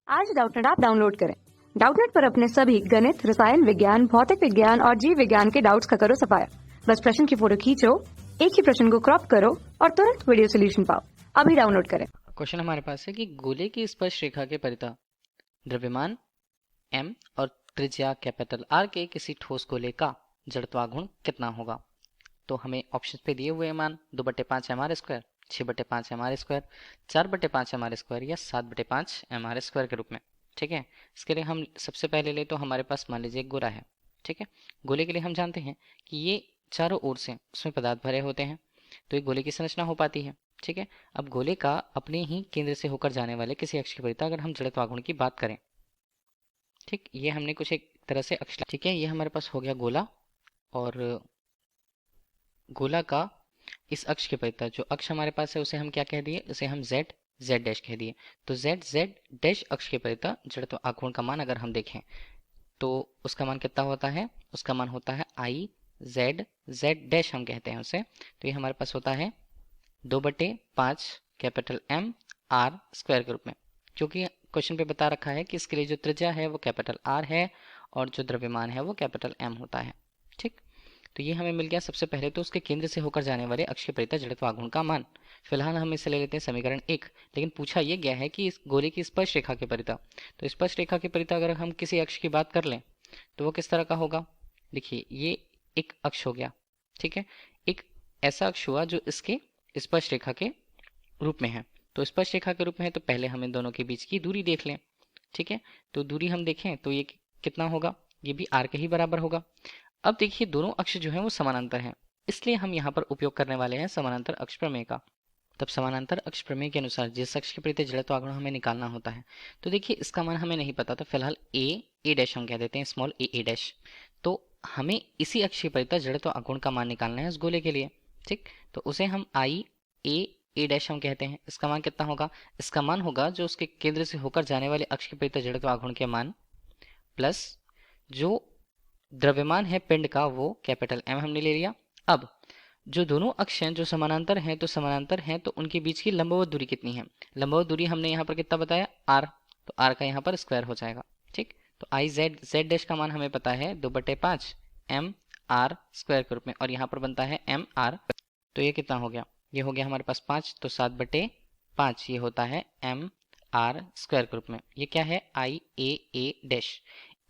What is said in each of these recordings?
आज Doubtnut app download करें। Doubtnut पर अपने सभी गणित, रसायन विज्ञान, भौतिक विज्ञान और जीव विज्ञान के डाउट्स का करो सफाया। बस प्रश्न की फोटो खींचो, एक ही प्रश्न को क्रॉप करो और तुरंत वीडियो सोल्यूशन पाओ। अभी डाउनलोड करें। क्वेश्चन हमारे पास है कि गोले की स्पर्श रेखा के परितः द्रव्यमान m और त्रिज्या कैपिटल R के किसी ठोस गोले का जड़त्वाघूर्ण कितना होगा। तो हमें ऑप्शन पे दिए हुए मान 2/5 mr², 6/5 mr², 4/5 mr² या 7/5 mr² के रूप में। ठीक है, इसके लिए हम सबसे पहले ले तो हमारे पास मान लीजिए एक गोला है। ठीक है, गोले के लिए हम जानते हैं कि ये चारों ओर से उसमें पदार्थ भरे होते हैं, तो एक गोले की संरचना हो पाती है। ठीक है, अब गोले का अपने ही केंद्र से होकर जाने वाले किसी अक्ष के परितः अगर हम जड़त्वाघूर्ण की बात करें, ठीक, ये हमने कुछ एक तरह से अक्ष, ठीक है, ये हमारे पास हो गया गोला, और गोला का इस अक्ष के परितः जो अक्ष हमारे पास है उसे हम क्या कह दिए, उसे हम z z डैश कह दिए। तो z z डैश अक्ष के परितः जड़त्वाघूर्ण का मान अगर हम देखें तो उसका मान कितना होता है, उसका मान होता है i z z डैश हम कहते हैं उसे। तो ये हमारे पास होता है 2/5 कैपिटल M R स्क्वायर के रूप में, क्योंकि क्वेश्चन पे बता रखा है कि इसके लिए जो त्रिज्या है वो कैपिटल R है और जो द्रव्यमान है वो कैपिटल M होता है। ठीक, तो ये हमें मिल गया सबसे पहले तो उसके केंद्र से होकर जाने वाले अक्ष के परितः जड़त्वाघूर्ण का मान। फिलहाल हम इसे ले लेते हैं समीकरण 1, लेकिन पूछा यह गया है कि इस गोले की स्पर्श रेखा के परितः, तो स्पर्श रेखा के परितः अगर हम किसी अक्ष की बात कर लें तो वो किस तरह का होगा। देखिए, ये एक अक्ष हो गया। ठीक है, एक ऐसा अक्ष हुआ जो इसके स्पर्श रेखा के रूप में है। तो स्पर्श रेखा के रूप में है तो पहले हम इन दोनों के बीच की दूरी देख लें। ठीक है, तो दूरी हम देखें तो ये कितना होगा, ये भी r के ही बराबर होगा। अब देखिए, दोनों अक्ष जो हैं वो समानांतर हैं, इसलिए हम यहाँ पर उपयोग करने वाले हैं समानांतर अक्ष प्रमेय का। तब समानांतर अक्ष प्रमेय के अनुसार जिस अक्ष के परितः जड़त्वाघूर्ण हमें निकालना होता है, तो देखिए इसका मान हमें नहीं पता, तो फिलहाल a डैश हम कह देते हैं, स्मॉल a डैश। तो हमें इसी अक्ष के परितः जड़त्वाघूर्ण का मान निकालना है उस गोले के लिए। ठीक, तो उसे हम i a डैश हम कहते हैं। इसका मान कितना होगा, इसका मान होगा जो उसके केंद्र से होकर जाने वाले अक्ष के परितः जड़त्वाघूर्ण के मान प्लस जो द्रव्यमान है पिंड का वो कैपिटल M हमने ले लिया। अब जो दोनों अक्ष हैं जो समानांतर हैं, तो समानांतर हैं तो उनके बीच की लंबवत दूरी कितनी है, लंबवत दूरी हमने यहाँ पर कितना बताया, r, तो r का यहाँ पर स्क्वायर हो जाएगा। ठीक, तो i z डैश का मान हमें पता है 2/5 m r स्क्वायर के रूप में, और यहाँ पर बनता है m r, तो ये कितना हो गया, ये हो गया हमारे पास 5, तो 7/5 ये होता है m r स्क्वायर के रूप में। ये क्या है, i a dash.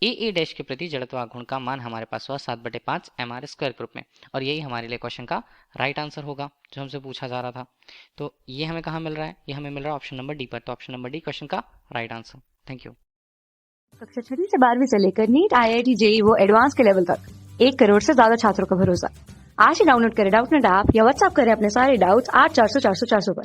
A dash के प्रति जड़त्वाघूर्ण का मान हमारे पास हुआ 7/5 mr स्क्वायर के रूप में, और यही हमारे लिए क्वेश्चन का राइट आंसर होगा जो हमसे पूछा जा रहा था। तो ये हमें कहाँ मिल रहा है, ये हमें मिल रहा है ऑप्शन नंबर डी पर। तो ऑप्शन नंबर डी क्वेश्चन का राइट आंसर। Thank you. कक्षा 6 से 12वीं से लेकर नीट, IIT, JEE वो एडवांस के लेवल तक 1 करोड़ से ज्यादा छात्रों का भरोसा। आज ही डाउनलोड करें डाउटनेट ऐप या व्हाट्सएप करें अपने सारे डाउट्स 8400 400 400 पर।